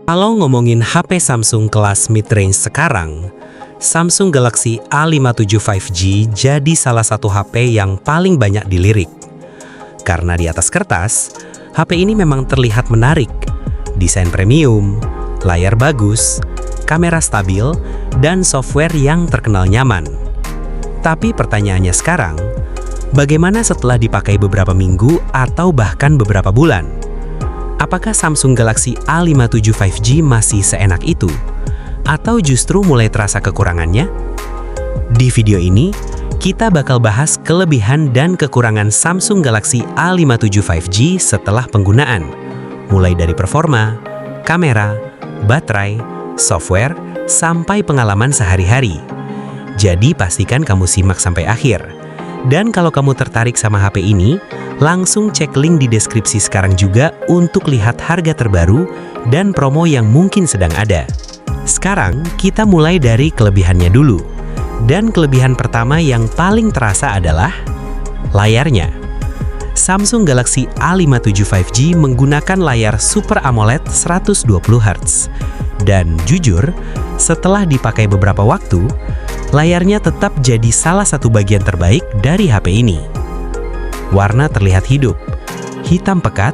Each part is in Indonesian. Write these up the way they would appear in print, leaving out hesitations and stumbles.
Kalau ngomongin HP Samsung kelas mid-range sekarang, Samsung Galaxy A57 5G jadi salah satu HP yang paling banyak dilirik. Karena di atas kertas, HP ini memang terlihat menarik. Desain premium, layar bagus, kamera stabil, dan software yang terkenal nyaman. Tapi pertanyaannya sekarang, bagaimana setelah dipakai beberapa minggu atau bahkan beberapa bulan? Apakah Samsung Galaxy A57 5G masih seenak itu? Atau justru mulai terasa kekurangannya? Di video ini, kita bakal bahas kelebihan dan kekurangan Samsung Galaxy A57 5G setelah penggunaan, mulai dari performa, kamera, baterai, software, sampai pengalaman sehari-hari. Jadi pastikan kamu simak sampai akhir. Dan kalau kamu tertarik sama HP ini, langsung cek link di deskripsi sekarang juga untuk lihat harga terbaru dan promo yang mungkin sedang ada. Sekarang kita mulai dari kelebihannya dulu. Dan kelebihan pertama yang paling terasa adalah layarnya. Samsung Galaxy A57 5G menggunakan layar Super AMOLED 120Hz. Dan jujur, setelah dipakai beberapa waktu, layarnya tetap jadi salah satu bagian terbaik dari HP ini. Warna terlihat hidup, hitam pekat,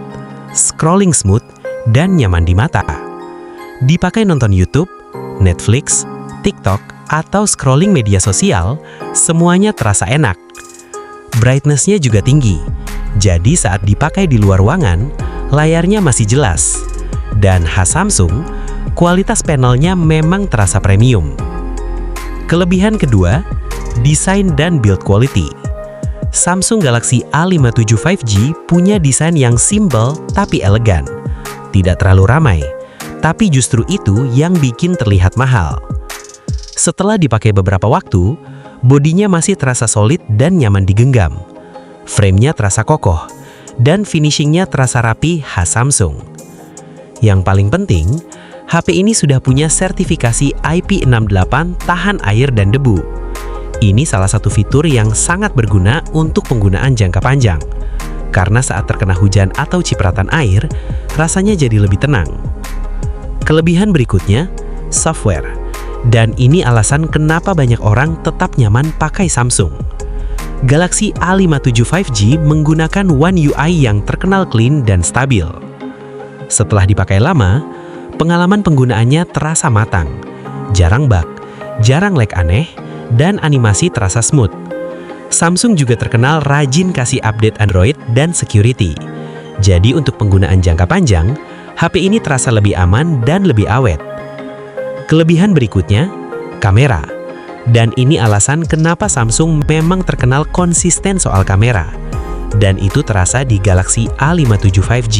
scrolling smooth, dan nyaman di mata. Dipakai nonton YouTube, Netflix, TikTok, atau scrolling media sosial, semuanya terasa enak. Brightness-nya juga tinggi, jadi saat dipakai di luar ruangan, layarnya masih jelas. Dan khas Samsung, kualitas panelnya memang terasa premium. Kelebihan kedua, desain dan build quality. Samsung Galaxy A57 5G punya desain yang simple tapi elegan. Tidak terlalu ramai, tapi justru itu yang bikin terlihat mahal. Setelah dipakai beberapa waktu, bodinya masih terasa solid dan nyaman digenggam. Frame-nya terasa kokoh, dan finishingnya terasa rapi khas Samsung. Yang paling penting, HP ini sudah punya sertifikasi IP68 tahan air dan debu. Ini salah satu fitur yang sangat berguna untuk penggunaan jangka panjang. Karena saat terkena hujan atau cipratan air, rasanya jadi lebih tenang. Kelebihan berikutnya, software. Dan ini alasan kenapa banyak orang tetap nyaman pakai Samsung. Galaxy A57 5G menggunakan One UI yang terkenal clean dan stabil. Setelah dipakai lama, pengalaman penggunaannya terasa matang, jarang bug, jarang lag aneh, dan animasi terasa smooth. Samsung juga terkenal rajin kasih update Android dan security. Jadi untuk penggunaan jangka panjang, HP ini terasa lebih aman dan lebih awet. Kelebihan berikutnya, kamera. Dan ini alasan kenapa Samsung memang terkenal konsisten soal kamera. Dan itu terasa di Galaxy A57 5G.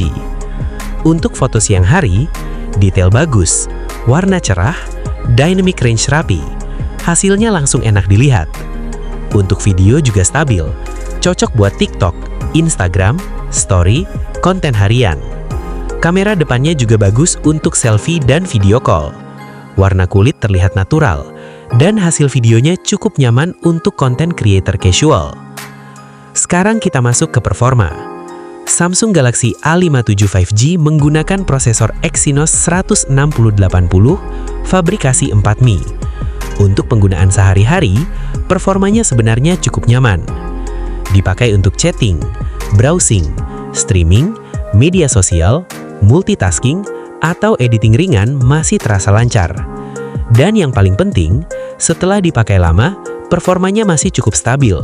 Untuk foto siang hari, detail bagus, warna cerah, dynamic range rapi. Hasilnya langsung enak dilihat. Untuk video juga stabil, cocok buat TikTok, Instagram, Story, konten harian. Kamera depannya juga bagus untuk selfie dan video call. Warna kulit terlihat natural, dan hasil videonya cukup nyaman untuk konten creator casual. Sekarang kita masuk ke performa. Samsung Galaxy A57 5G menggunakan prosesor Exynos 16800 fabrikasi 4Mi. Untuk penggunaan sehari-hari, performanya sebenarnya cukup nyaman. Dipakai untuk chatting, browsing, streaming, media sosial, multitasking, atau editing ringan masih terasa lancar. Dan yang paling penting, setelah dipakai lama, performanya masih cukup stabil.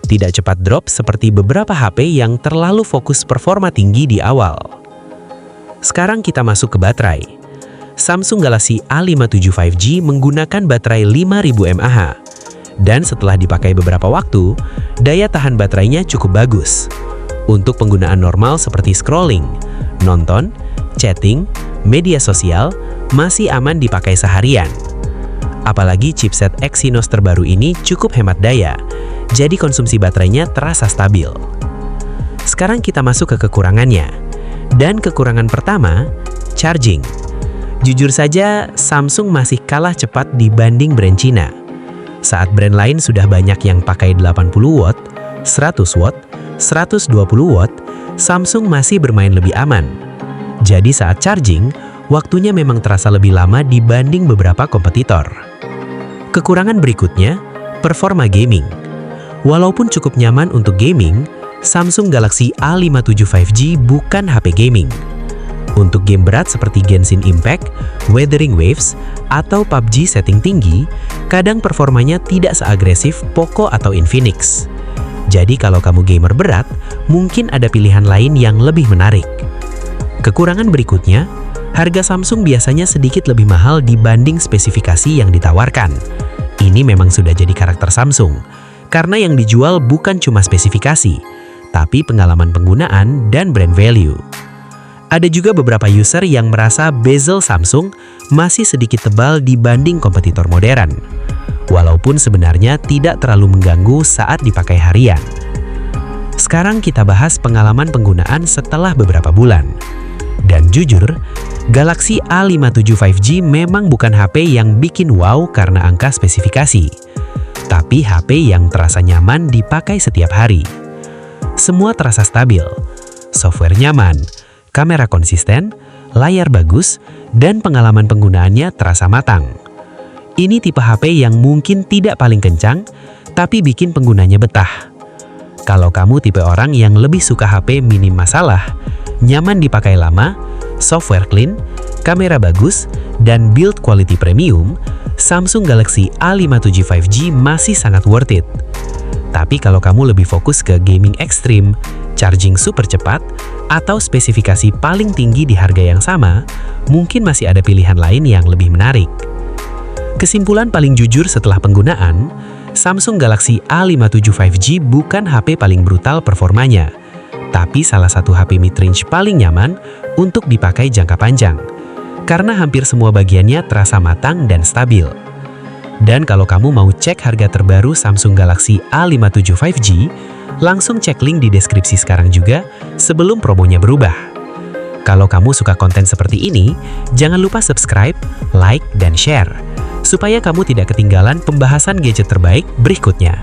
Tidak cepat drop seperti beberapa HP yang terlalu fokus performa tinggi di awal. Sekarang kita masuk ke baterai. Samsung Galaxy A57 5G menggunakan baterai 5000 mAh. Dan setelah dipakai beberapa waktu, daya tahan baterainya cukup bagus. Untuk penggunaan normal seperti scrolling, nonton, chatting, media sosial, masih aman dipakai seharian. Apalagi chipset Exynos terbaru ini cukup hemat daya, jadi konsumsi baterainya terasa stabil. Sekarang kita masuk ke kekurangannya. Dan kekurangan pertama, charging. Jujur saja, Samsung masih kalah cepat dibanding brand Cina. Saat brand lain sudah banyak yang pakai 80 watt, 100 watt, 120 watt, Samsung masih bermain lebih aman. Jadi saat charging, waktunya memang terasa lebih lama dibanding beberapa kompetitor. Kekurangan berikutnya, performa gaming. Walaupun cukup nyaman untuk gaming, Samsung Galaxy A57 5G bukan HP gaming. Untuk game berat seperti Genshin Impact, Wuthering Waves, atau PUBG setting tinggi, kadang performanya tidak seagresif Poco atau Infinix. Jadi kalau kamu gamer berat, mungkin ada pilihan lain yang lebih menarik. Kekurangan berikutnya, harga Samsung biasanya sedikit lebih mahal dibanding spesifikasi yang ditawarkan. Ini memang sudah jadi karakter Samsung, karena yang dijual bukan cuma spesifikasi, tapi pengalaman penggunaan dan brand value. Ada juga beberapa user yang merasa bezel Samsung masih sedikit tebal dibanding kompetitor modern, walaupun sebenarnya tidak terlalu mengganggu saat dipakai harian. Sekarang kita bahas pengalaman penggunaan setelah beberapa bulan. Dan jujur, Galaxy A57 5G memang bukan HP yang bikin wow karena angka spesifikasi, tapi HP yang terasa nyaman dipakai setiap hari. Semua terasa stabil, software nyaman, kamera konsisten, layar bagus, dan pengalaman penggunaannya terasa matang. Ini tipe HP yang mungkin tidak paling kencang, tapi bikin penggunanya betah. Kalau kamu tipe orang yang lebih suka HP minim masalah, nyaman dipakai lama, software clean, kamera bagus, dan build quality premium, Samsung Galaxy A57 5G masih sangat worth it. Tapi kalau kamu lebih fokus ke gaming ekstrim, charging super cepat, atau spesifikasi paling tinggi di harga yang sama, mungkin masih ada pilihan lain yang lebih menarik. Kesimpulan paling jujur setelah penggunaan, Samsung Galaxy A57 5G bukan HP paling brutal performanya, tapi salah satu HP mid-range paling nyaman untuk dipakai jangka panjang, karena hampir semua bagiannya terasa matang dan stabil. Dan kalau kamu mau cek harga terbaru Samsung Galaxy A57 5G, langsung cek link di deskripsi sekarang juga sebelum promonya berubah. Kalau kamu suka konten seperti ini, jangan lupa subscribe, like, dan share, supaya kamu tidak ketinggalan pembahasan gadget terbaik berikutnya.